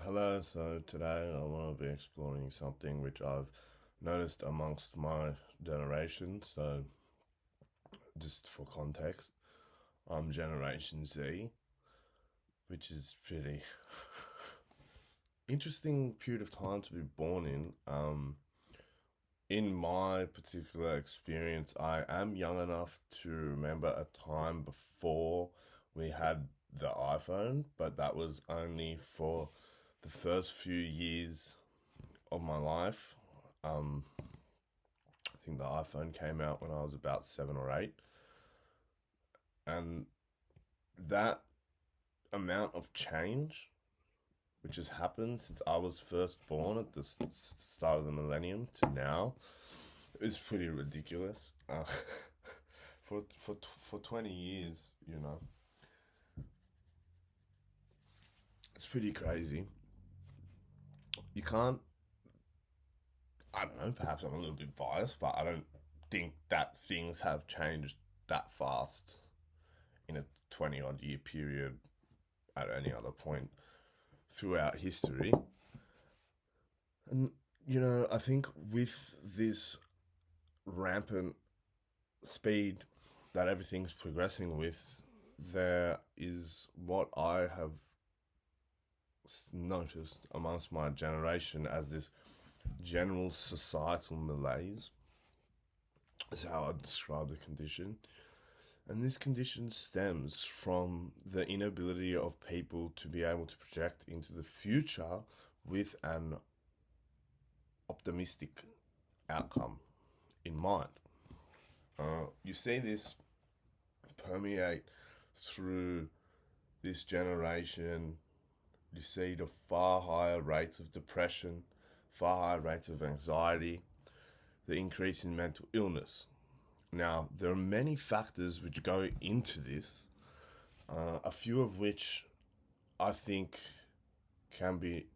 Hello, so today I want to be exploring something which I've noticed amongst my generation. So, just for context, I'm Generation Z, which is pretty interesting period of time to be born in. In my particular experience, I am young enough to remember a time before we had the iPhone, but that was only for the first few years of my life. Um, I think the iPhone came out when I was about 7 or 8, and that amount of change which has happened since I was first born at the start of the millennium to now is pretty ridiculous. For 20 years, it's pretty crazy. You can't. I don't know. Perhaps I'm a little bit biased, but I don't think that things have changed that fast in a 20 odd year period at any other point throughout history. And, I think with this rampant speed that everything's progressing with, there is what I have noticed amongst my generation as this general societal malaise, is how I describe the condition. And this condition stems from the inability of people to be able to project into the future with an optimistic outcome in mind. You see this permeate through this generation. You see the far higher rates of depression, far higher rates of anxiety, the increase in mental illness. Now, there are many factors which go into this, a few of which I think can be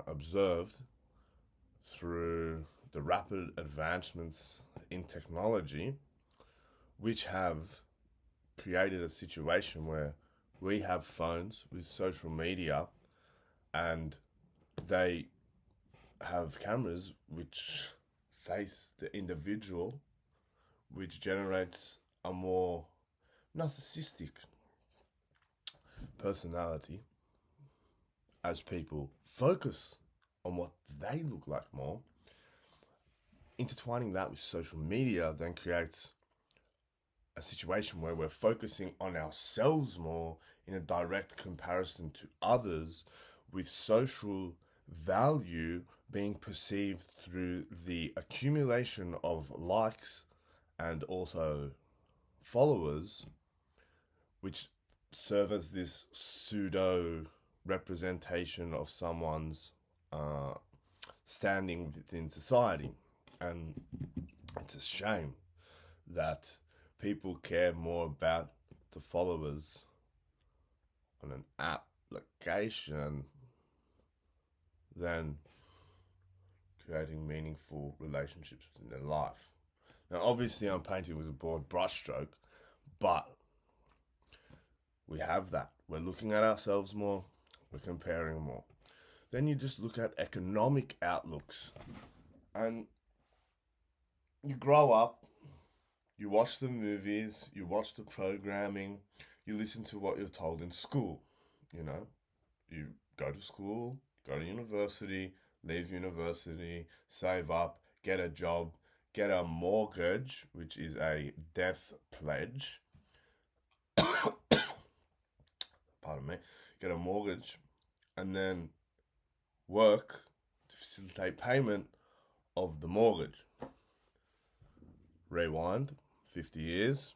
observed through the rapid advancements in technology, which have created a situation where we have phones with social media and they have cameras which face the individual, which generates a more narcissistic personality as people focus on what they look like more. Intertwining that with social media then creates a situation where we're focusing on ourselves more in a direct comparison to others, with social value being perceived through the accumulation of likes and also followers, which serve as this pseudo representation of someone's uh, standing within society. And it's a shame that people care more about the followers on an application than creating meaningful relationships in their life. Now, obviously, I'm painting with a broad brushstroke, but we have that. We're looking at ourselves more, we're comparing more. Then you just look at economic outlooks, and you grow up, you watch the movies, you watch the programming, you listen to what you're told in school. You know, you go to school, go to university, leave university, save up, get a job, get a mortgage, which is a death pledge. Pardon me. Get a mortgage and then work to facilitate payment of the mortgage. Rewind 50 years,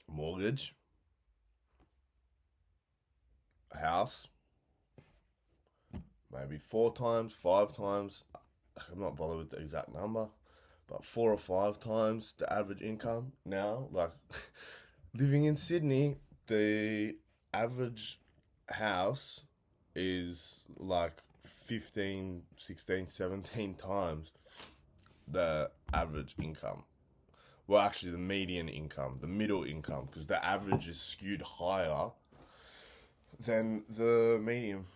mortgage, a house, maybe 4 times, 5 times. I'm not bothered with the exact number, but 4 or 5 times the average income now. Like living in Sydney, the average house is like 15, 16, 17 times the average income. Well, actually, the median income, the middle income, because the average is skewed higher than the medium,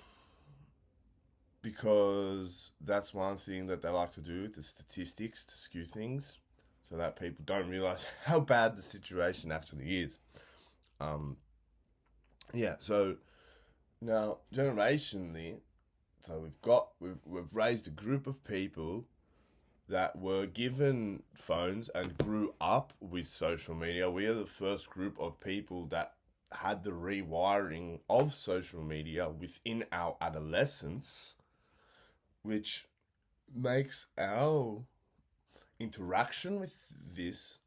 because that's one thing that they like to do with the statistics to skew things so that people don't realize how bad the situation actually is. Yeah, so now generationally, so we've raised a group of people that were given phones and grew up with social media. We are the first group of people that had the rewiring of social media within our adolescence, which makes our interaction with this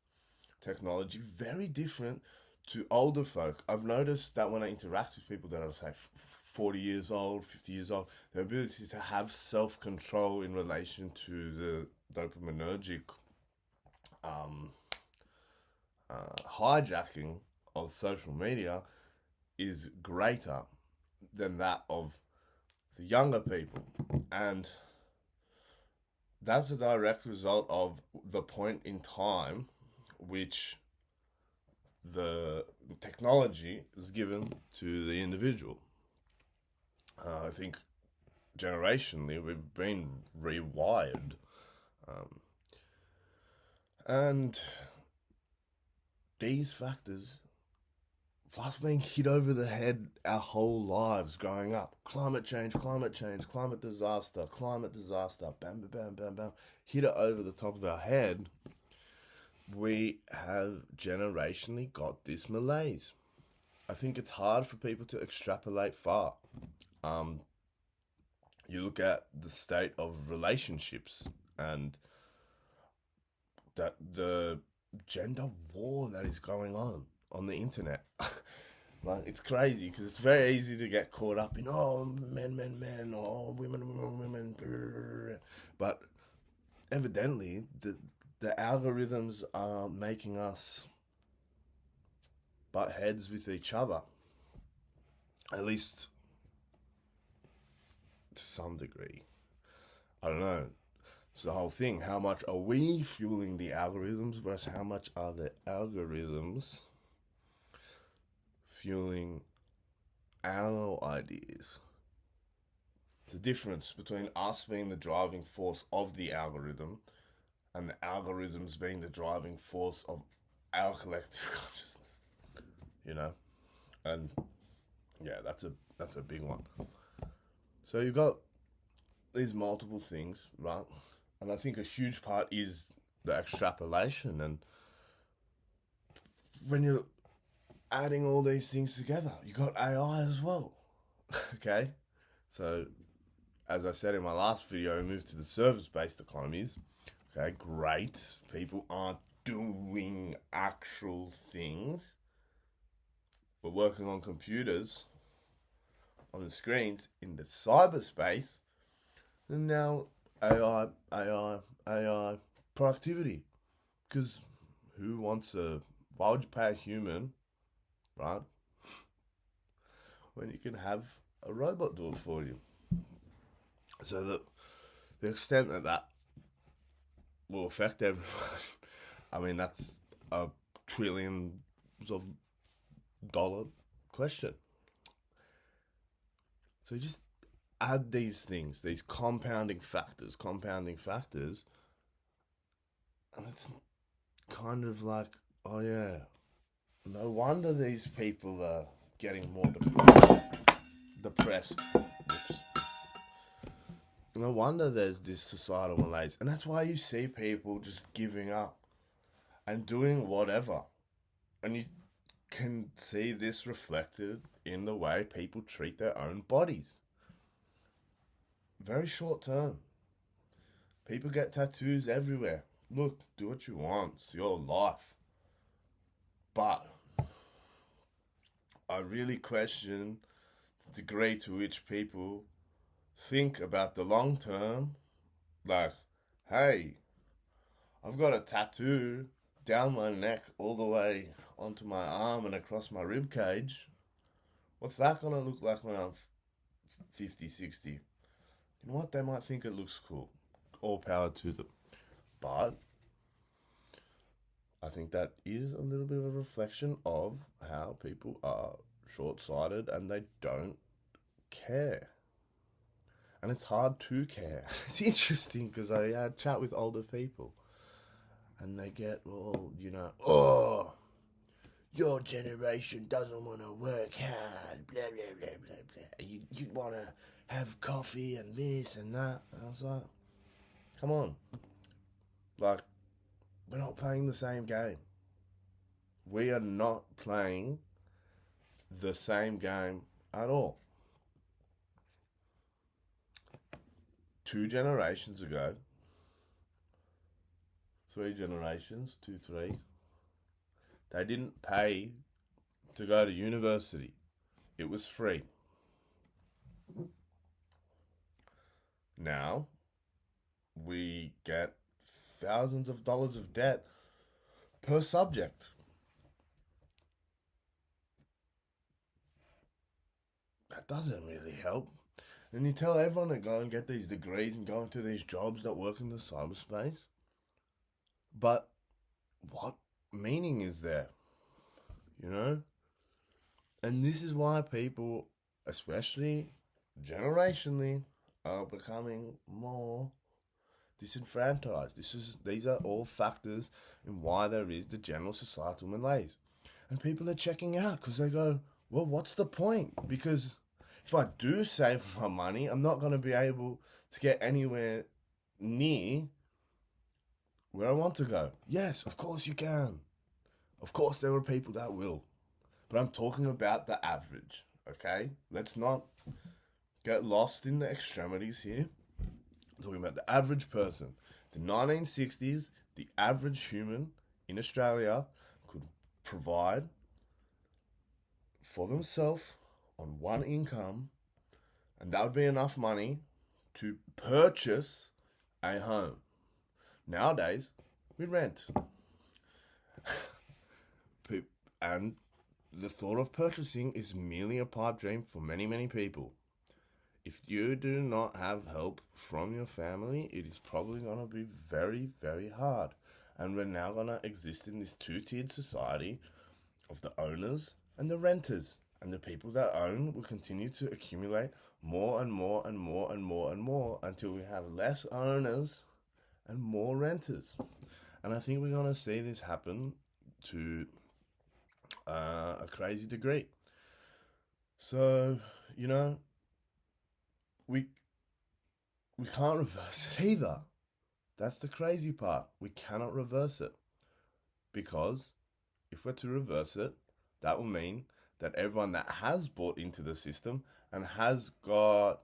technology very different to older folk. I've noticed that when I interact with people that are, say, 40 years old, 50 years old, their ability to have self-control in relation to the dopaminergic hijacking of social media is greater than that of the younger people. And that's a direct result of the point in time which the technology is given to the individual. I think generationally we've been rewired. And these factors, plus being hit over the head our whole lives growing up, climate change, climate disaster, bam, bam, bam, bam, hit it over the top of our head, we have generationally got this malaise. I think it's hard for people to extrapolate far. You look at the state of relationships and that the gender war that is going on the internet. Like, it's crazy because it's very easy to get caught up in, oh, men, oh, women. But evidently, the algorithms are making us butt heads with each other, at least to some degree. I don't know. It's the whole thing. How much are we fueling the algorithms versus how much are the algorithms fueling our ideas? It's a difference between us being the driving force of the algorithm and the algorithms being the driving force of our collective consciousness. You know? And yeah, that's a big one. So you've got these multiple things, right? And I think a huge part is the extrapolation. And when you're adding all these things together, you got AI as well. Okay? So, as I said in my last video, we moved to the service-based economies. Okay, great. People aren't doing actual things. We're working on computers, on the screens, in the cyberspace. And now AI, productivity. Because why would you pay a human, right, when you can have a robot do it for you? So the extent that will affect everyone, I mean, that's a trillions of dollar question. So you just add these things, these compounding factors, and it's kind of like, oh yeah, no wonder these people are getting more depressed. Oops. No wonder there's this societal malaise. And that's why you see people just giving up and doing whatever. And you can see this reflected in the way people treat their own bodies. Very short term. People get tattoos everywhere. Look, do what you want. It's your life. But I really question the degree to which people think about the long term. Like, hey, I've got a tattoo down my neck all the way onto my arm and across my rib cage. What's that going to look like when I'm 50, 60? You know what? They might think it looks cool. All power to them. But I think that is a little bit of a reflection of how people are short-sighted and they don't care. And it's hard to care. It's interesting because I chat with older people and they get all, oh, your generation doesn't want to work hard, blah, blah, blah, blah, blah. You want to have coffee and this and that. And I was like, come on. Like, we're not playing the same game. We are not playing the same game at all. 2 generations ago, 3 generations, 2, 3, they didn't pay to go to university. It was free. Now, we get thousands of dollars of debt per subject. That doesn't really help. And you tell everyone to go and get these degrees and go into these jobs that work in the cyberspace. But what meaning is there? And this is why people, especially generationally, are becoming more disenfranchised. These are all factors in why there is the general societal malaise. And people are checking out because they go, well, what's the point? Because if I do save my money, I'm not going to be able to get anywhere near where I want to go. Yes, of course you can. Of course there are people that will. But I'm talking about the average, okay? Let's not get lost in the extremities here. I'm talking about the average person. The 1960s, the average human in Australia could provide for themselves on one income, and that would be enough money to purchase a home. Nowadays, we rent. And the thought of purchasing is merely a pipe dream for many, many people. If you do not have help from your family, it is probably going to be very, very hard. And we're now going to exist in this 2-tiered society of the owners and the renters. And the people that own will continue to accumulate more and more and more and more and more until we have less owners and more renters. And I think we're going to see this happen to a crazy degree. So, we can't reverse it either. That's the crazy part. We cannot reverse it. Because if we're to reverse it, that will mean that everyone that has bought into the system and has got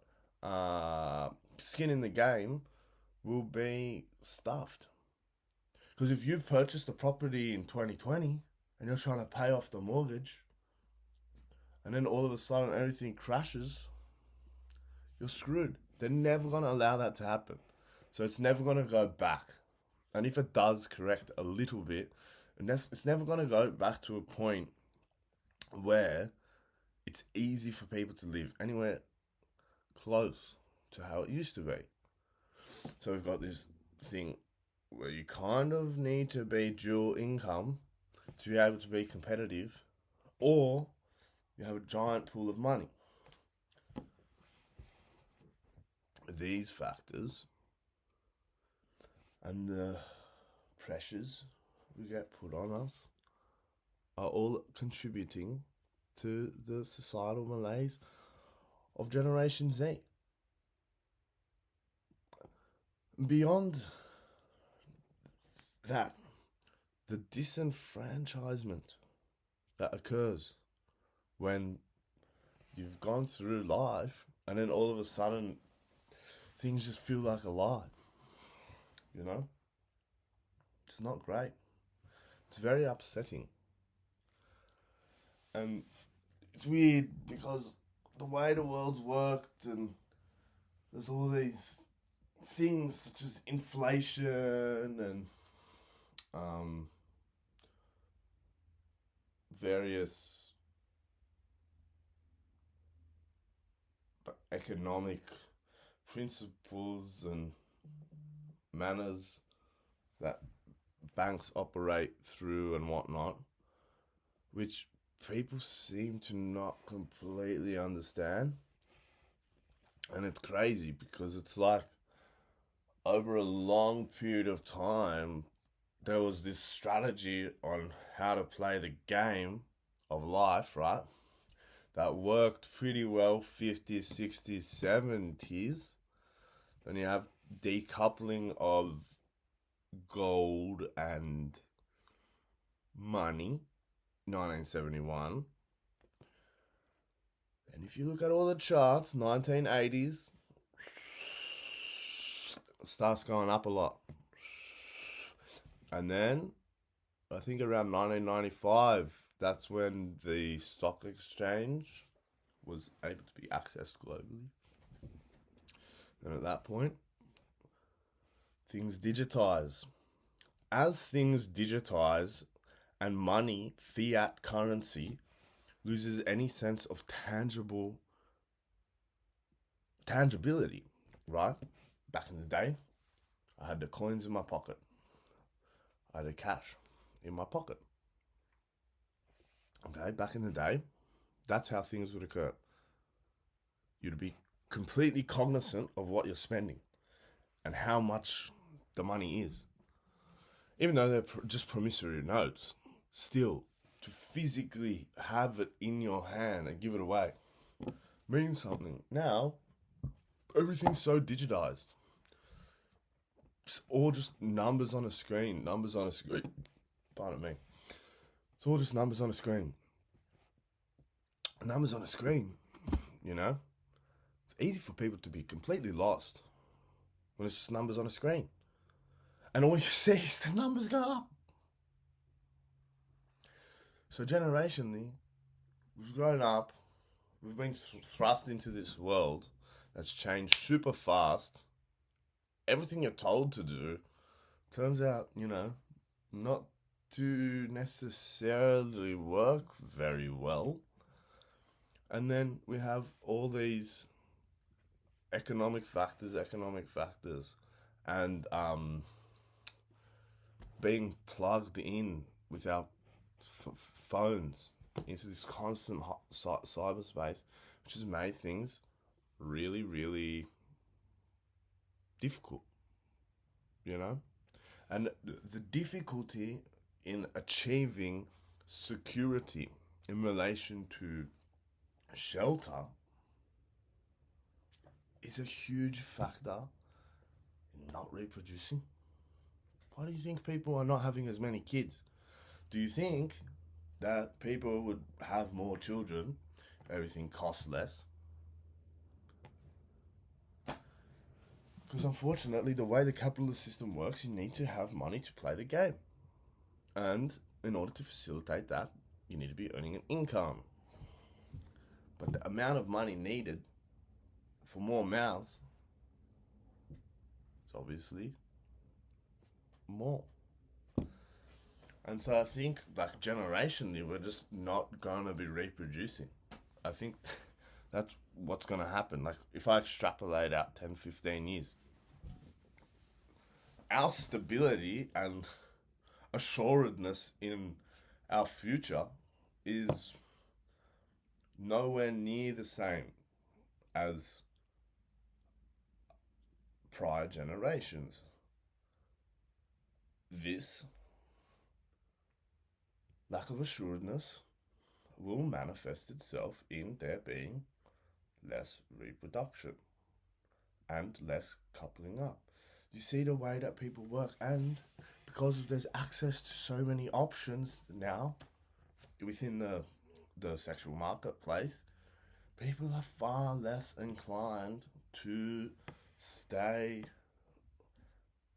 skin in the game will be stuffed. Because if you've purchased a property in 2020 and you're trying to pay off the mortgage, and then all of a sudden everything crashes, you're screwed. They're never going to allow that to happen. So it's never going to go back. And if it does correct a little bit, it's never going to go back to a point where it's easy for people to live anywhere close to how it used to be. So we've got this thing where you kind of need to be dual income to be able to be competitive, or you have a giant pool of money. These factors and the pressures we get put on us are all contributing to the societal malaise of Generation Z. Beyond that, the disenfranchisement that occurs when you've gone through life and then all of a sudden things just feel like a lie. It's not great. It's very upsetting. And it's weird because the way the world's worked and there's all these things such as inflation and various economic principles and manners that banks operate through and whatnot, which people seem to not completely understand. And it's crazy because it's like over a long period of time, there was this strategy on how to play the game of life, right? That worked pretty well 50s, 60s, 70s. Then you have decoupling of gold and money, 1971. And if you look at all the charts, 1980s, starts going up a lot. And then, I think around 1995, that's when the stock exchange was able to be accessed globally. And at that point, things digitize. As things digitize and money, fiat currency, loses any sense of tangibility, right? Back in the day, I had the coins in my pocket. I had the cash in my pocket. Okay, back in the day, that's how things would occur. You'd be completely cognizant of what you're spending and how much the money is. Even though they're just promissory notes, still, to physically have it in your hand and give it away means something. Now, everything's so digitized. It's all just numbers on a screen. Pardon me. It's all just numbers on a screen. Numbers on a screen, you know? It's easy for people to be completely lost when it's just numbers on a screen. And all you see is the numbers go up. So generationally, we've grown up, we've been thrust into this world that's changed super fast. Everything you're told to do turns out, not to necessarily work very well. And then we have all these economic factors, and being plugged in with our phones into this constant cyberspace, which has made things really, really difficult, And the difficulty in achieving security in relation to shelter is a huge factor in not reproducing. Why do you think people are not having as many kids? Do you think that people would have more children if everything costs less? Because unfortunately, the way the capitalist system works, you need to have money to play the game. And in order to facilitate that, you need to be earning an income. But the amount of money needed for more mouths is obviously more. And so I think, like, generationally, we're just not going to be reproducing. I think that's what's going to happen. Like, if I extrapolate out 10, 15 years, our stability and assuredness in our future is nowhere near the same as prior generations. This lack of assuredness will manifest itself in there being less reproduction and less coupling up. You see the way that people work, and because there's access to so many options now within the sexual marketplace, people are far less inclined to stay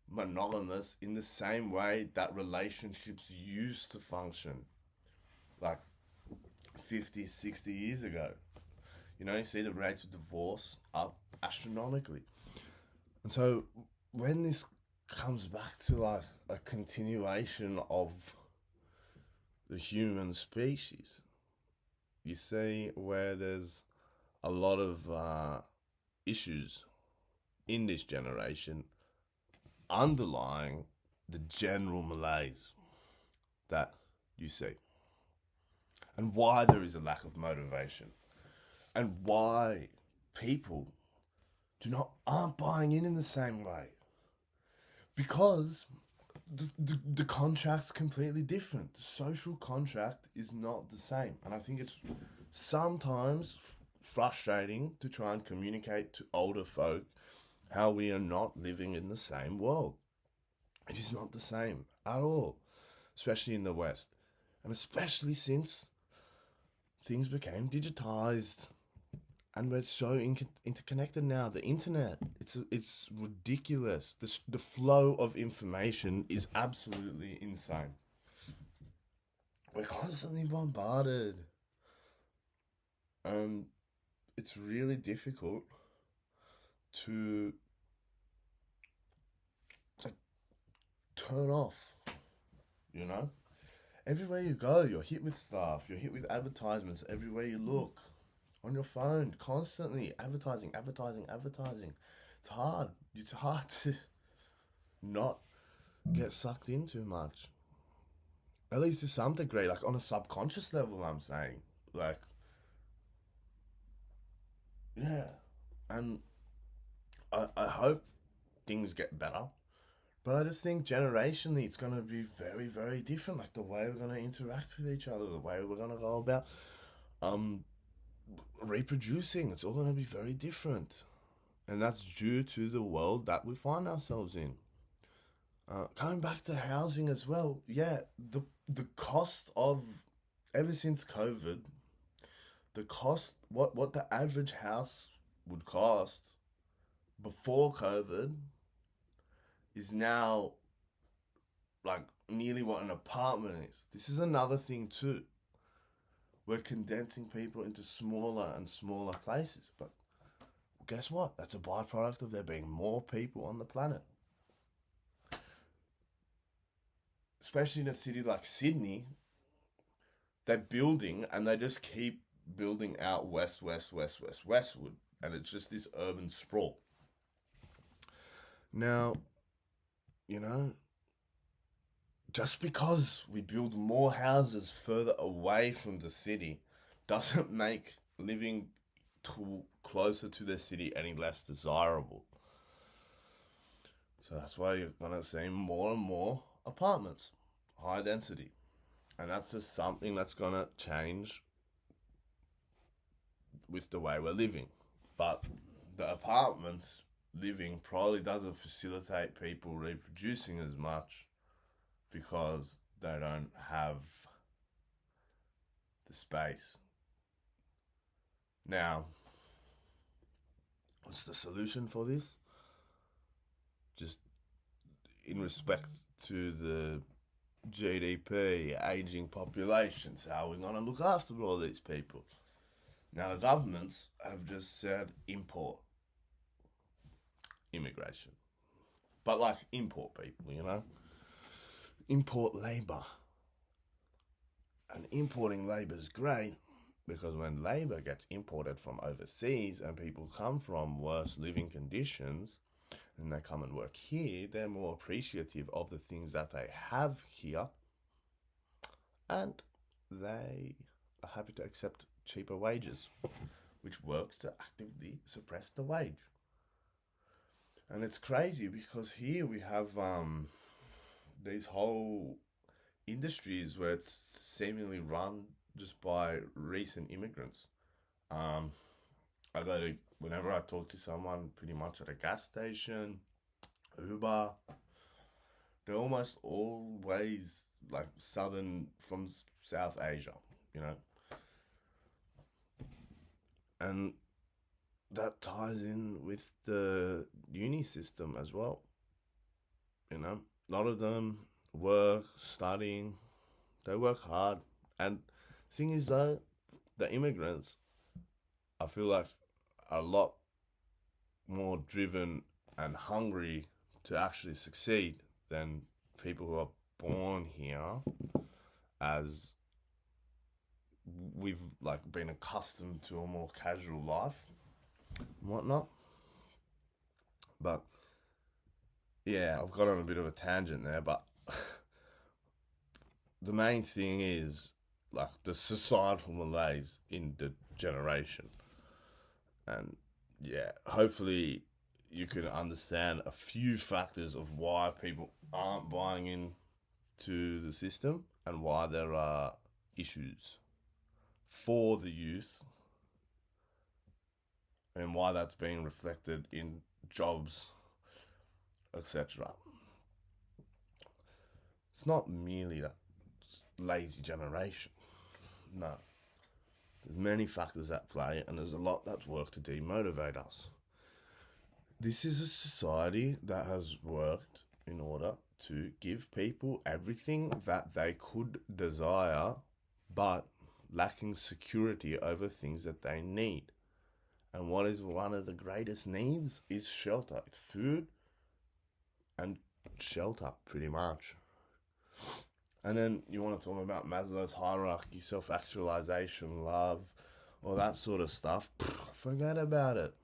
monogamous in the same way that relationships used to function, like 50, 60 years ago. You see the rates of divorce up astronomically. And so when this comes back to like a continuation of the human species, you see where there's a lot of issues in this generation underlying the general malaise that you see. and why there is a lack of motivation, and why people aren't buying in the same way. Because the contract's completely different. The social contract is not the same. And I think it's sometimes frustrating to try and communicate to older folk how we are not living in the same world. It is not the same at all, especially in the West. And especially since things became digitized and we're so interconnected now. The internet, it's ridiculous. The flow of information is absolutely insane. We're constantly bombarded, and it's really difficult to like turn off. You know, everywhere you go, you're hit with stuff. You're hit with advertisements everywhere you look. On your phone, constantly advertising. It's hard. It's hard to not get sucked in too much. At least to some degree, like on a subconscious level, I'm saying. Like, yeah. And I hope things get better. But I just think generationally it's going to be very, very different. Like the way we're going to interact with each other, the way we're going to go about reproducing. It's all going to be very different. And that's due to the world that we find ourselves in. Coming back to housing as well, yeah, the cost of, ever since COVID, the cost, what the average house would cost before COVID is now like nearly what an apartment is. This is another thing too. We're condensing people into smaller and smaller places, but guess what? That's a byproduct of there being more people on the planet. Especially in a city like Sydney, they're building and they just keep building out westward. And it's just this urban sprawl. Now, you know, just because we build more houses further away from the city doesn't make living closer to the city any less desirable. So that's why you're going to see more and more apartments, high density. And that's just something that's going to change with the way we're living. But the apartments living probably doesn't facilitate people reproducing as much because they don't have the space. Now, what's the solution for this? Just in respect to the GDP, aging populations, how are we going to look after all these people? Now, the governments have just said import immigration. But like import people, you know? Import labour. And importing labour is great because when labour gets imported from overseas and people come from worse living conditions and they come and work here, they're more appreciative of the things that they have here and they are happy to accept cheaper wages, which works to actively suppress the wage. And it's crazy because here we have these whole industries where it's seemingly run just by recent immigrants. Whenever I talk to someone pretty much at a gas station, Uber, they're almost always like from South Asia, you know. And that ties in with the uni system as well. You know, a lot of them studying, they work hard. And the thing is though, the immigrants, I feel like, are a lot more driven and hungry to actually succeed than people who are born here, as we've like been accustomed to a more casual life and whatnot. But yeah, I've got on a bit of a tangent there, but the main thing is like the societal malaise in the generation. And yeah, hopefully you can understand a few factors of why people aren't buying into the system and why there are issues for the youth and why that's being reflected in jobs, etc. It's not merely that lazy generation. No. There's many factors at play and there's a lot that's worked to demotivate us. This is a society that has worked in order to give people everything that they could desire, but lacking security over things that they need. And what is one of the greatest needs is shelter. It's food and shelter, pretty much. And then you want to talk about Maslow's hierarchy, self-actualization, love, all that sort of stuff. Forget about it.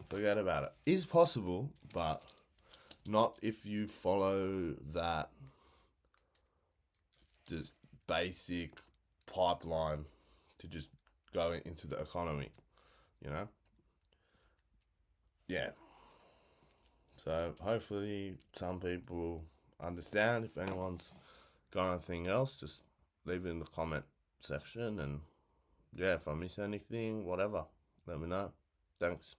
Forget about it. Is possible, but not if you follow that just basic pipeline to just go into the economy, you know? Yeah. So hopefully some people understand. If anyone's got anything else, just leave it in the comment section. And yeah, if I miss anything, whatever, let me know. Thanks.